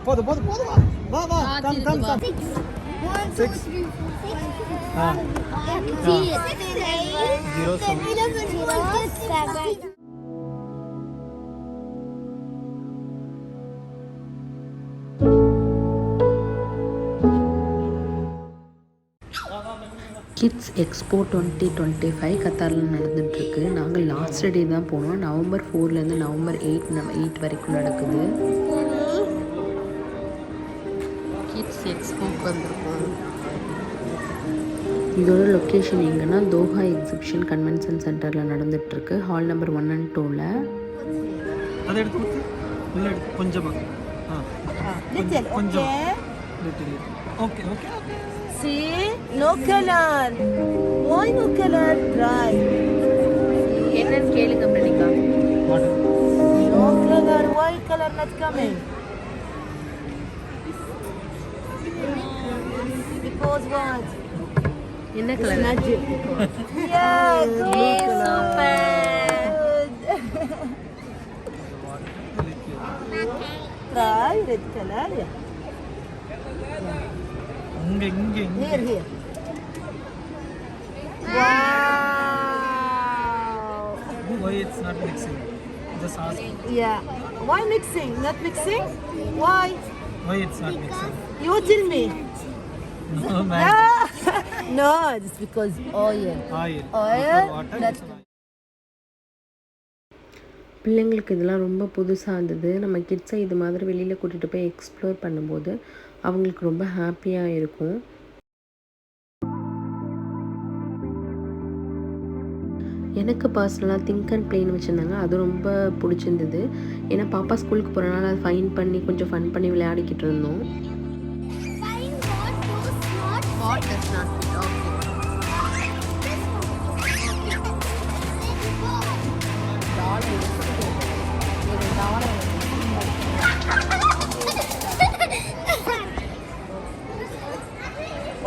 போதும் போதும் போதும் வா வா come come come 6 0 kids expo 2025 கத்தாரில் நடந்துகிட்ருக்கு. நாங்கள் லாஸ்ட் டே தான் போனோம். நவம்பர் 4லேருந்து நவம்பர் 8 வரைக்கும் நடக்குது. கிட்ஸ் எக்ஸ்போக்கு வந்திருக்கோம். இதோட லொக்கேஷன் எங்கன்னா தோஹா எக்ஸிபிஷன் கன்வென்ஷன் சென்டரில் நடந்துகிட்ருக்கு. Hall number 1 and 2ல. அதை எடுத்து கொஞ்சமாக கொஞ்சம் okay okay See, no color. Why no color? Try. என்னன்னு கேளுங்க Pranika. No color. Why color not coming? Because what? என்ன colour? Magic. Yeah, good. Super. Try red color. Yeah. Here. Wow. Why it's not mixing? Just ask. Yeah. Why mixing? Not mixing? Why? Why it's not mixing? You tell me. No, man. No, it's because oil. Oil. Water. That's பிள்ளைங்களுக்கு இதெல்லாம் ரொம்ப புதுசாக இருந்தது. நம்ம கிட்ஸை இது மாதிரி வெளியில் கூட்டிகிட்டு போய் எக்ஸ்ப்ளோர் பண்ணும்போது அவங்களுக்கு ரொம்ப ஹாப்பியாக இருக்கும். எனக்கு பர்சனலாக திங்க் அண்ட் பிளேன்னு வச்சுருந்தாங்க. அது ரொம்ப பிடிச்சிருந்தது. ஏன்னா பாப்பா ஸ்கூலுக்கு போகிறனால அதை ஃபைன் பண்ணி கொஞ்சம் ஃபன் பண்ணி விளையாடிக்கிட்டு இருந்தோம்.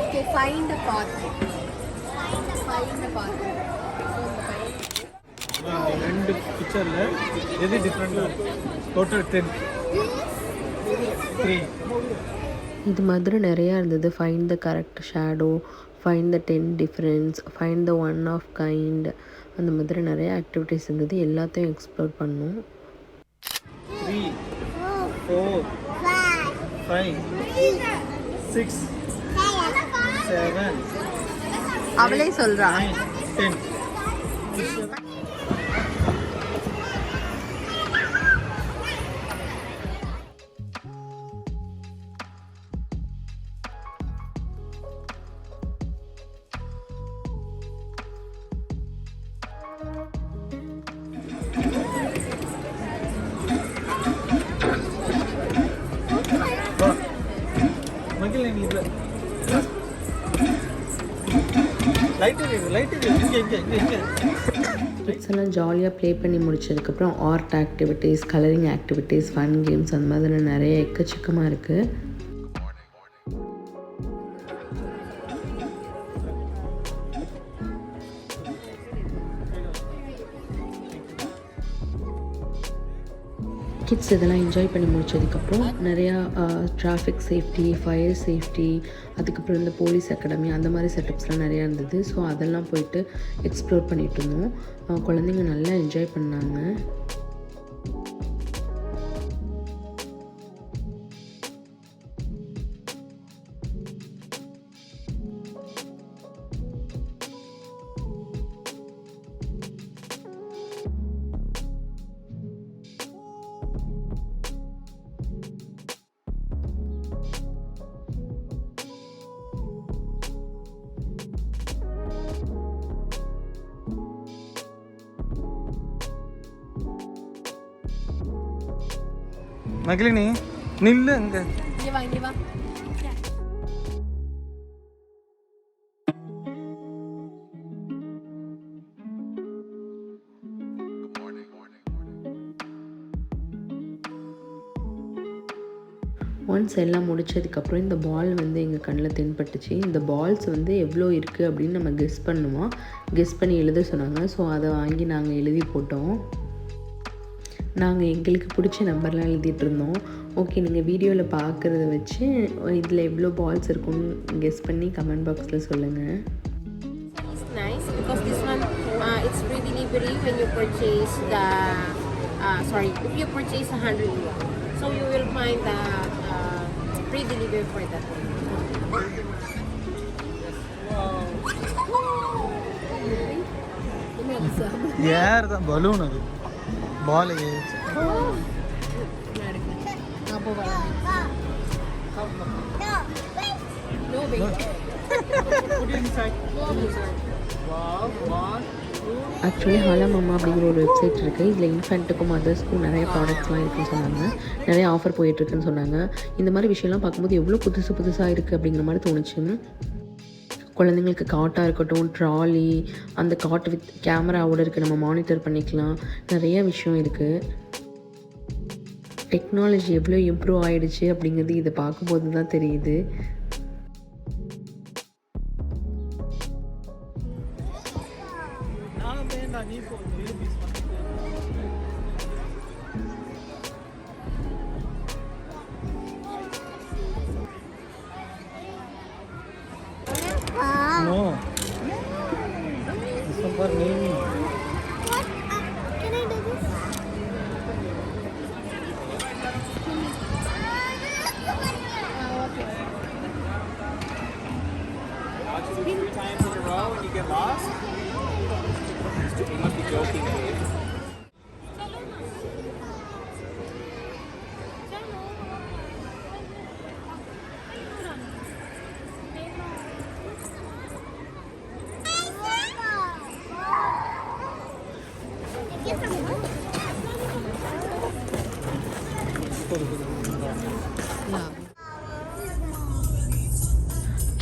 Okay, find the path. Find the path. ரெண்டு பிக்சர்ல எது டிஃபரெண்டா இருக்கு? டோட்டல் 10 3 இது மாதிரி நிறையா இருந்தது. Find the correct shadow, find the 10 difference, find the one of kind, அந்த மாதிரி நிறைய ஆக்டிவிட்டீஸ் இருந்தது. எல்லாத்தையும் எக்ஸ்ப்ளோர் பண்ணோம். 3 4 5 6 7 அவளே சொல்றா. 10 கிட்ஸ் எல்லாம் ஜாலியாக ப்ளே பண்ணி முடிச்சதுக்கப்புறம் art activities, colouring activities, fun games அந்த மாதிரி நிறைய எக்கச்சக்கமாக இருக்குது. கிட்ஸ் இதெல்லாம் என்ஜாய் பண்ணி முடிச்சதுக்கப்புறம் நிறையா டிராஃபிக் சேஃப்டி, ஃபயர் சேஃப்டி, அதுக்கப்புறம் இந்த போலீஸ் அகாடமி அந்த மாதிரி செட்டப்ஸ்லாம் நிறையா இருந்தது. ஸோ அதெல்லாம் போயிட்டு எக்ஸ்ப்ளோர் பண்ணிகிட்டு இருந்தோம். குழந்தைங்க நல்லா என்ஜாய் பண்ணாங்க. மகிழினி நில்லு அங்க. இங்க வா. ஒன்ஸ் எல்லாம் முடிச்சதுக்கப்புறம் இந்த பால் வந்து எங்கள் கண்ணில் தென்பட்டுச்சு. இந்த பால்ஸ் வந்து எவ்வளோ இருக்குது அப்படின்னு நம்ம கெஸ் பண்ணுவோம். கெஸ் பண்ணி எழுத சொன்னாங்க. ஸோ அதை வாங்கி நாங்கள் எழுதி போட்டோம். நாங்கள் எங்களுக்கு பிடிச்ச நம்பர்லாம் எழுதிட்டு இருந்தோம். ஓகே, நீங்கள் வீடியோவில் பார்க்குறத வச்சு இதில் எவ்வளோ பால்ஸ் இருக்குன்னு கெஸ் பண்ணி கமெண்ட் பாக்ஸில் சொல்லுங்கள். It's nice because this one it's free delivery when you purchase the if you purchase 100 yuan, so you will find the free delivery for that one. ஏர் தான் பலூன் அது பால் ஆக்சுவலி ஹலோ மம்மா அப்படிங்கிற ஒரு website இருக்குது. இதில் இன்ஃபென்ட்டுக்கும் மதர்ஸ்க்கும் நிறைய ப்ராடக்ட்ஸ்லாம் இருக்குதுன்னு சொன்னாங்க. நிறைய ஆஃபர் போயிட்டுருக்குன்னு சொன்னாங்க. இந்த மாதிரி விஷயம்லாம் பார்க்கும்போது எவ்வளோ புதுசாக இருக்குது அப்படிங்கிற மாதிரி தோணுச்சு. குழந்தைங்களுக்கு காட்டாக இருக்கட்டும், ட்ராலி, அந்த காட்டு வித் கேமராவோடு இருக்குது, நம்ம மானிட்டர் பண்ணிக்கலாம். நிறைய விஷயம் இருக்குது. டெக்னாலஜி எவ்வளோ இம்ப்ரூவ் ஆகிடுச்சு அப்படிங்கிறது இதை பார்க்கும்போது தான் தெரியுது. No. This one for naming. What? Can I do this? Watch it 3 times in a row and you get lost? You must be joking, Dave.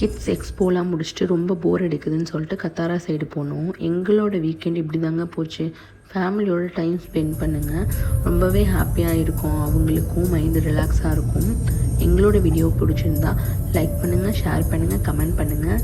Kids எக்ஸ்போலாம் முடிச்சுட்டு ரொம்ப போர் அடிக்குதுன்னு சொல்லிட்டு கத்தாரா சைடு போனோம். எங்களோட வீக்கெண்ட் இப்படி தாங்க போச்சு. ஃபேமிலியோட டைம் ஸ்பெண்ட் பண்ணுங்கள், ரொம்பவே ஹாப்பியாக இருக்கும். அவங்களுக்கும் மைண்டு ரிலாக்ஸாக இருக்கும். எங்களோட வீடியோ பிடிச்சிருந்தா லைக் பண்ணுங்கள், ஷேர் பண்ணுங்கள், கமெண்ட் பண்ணுங்கள்.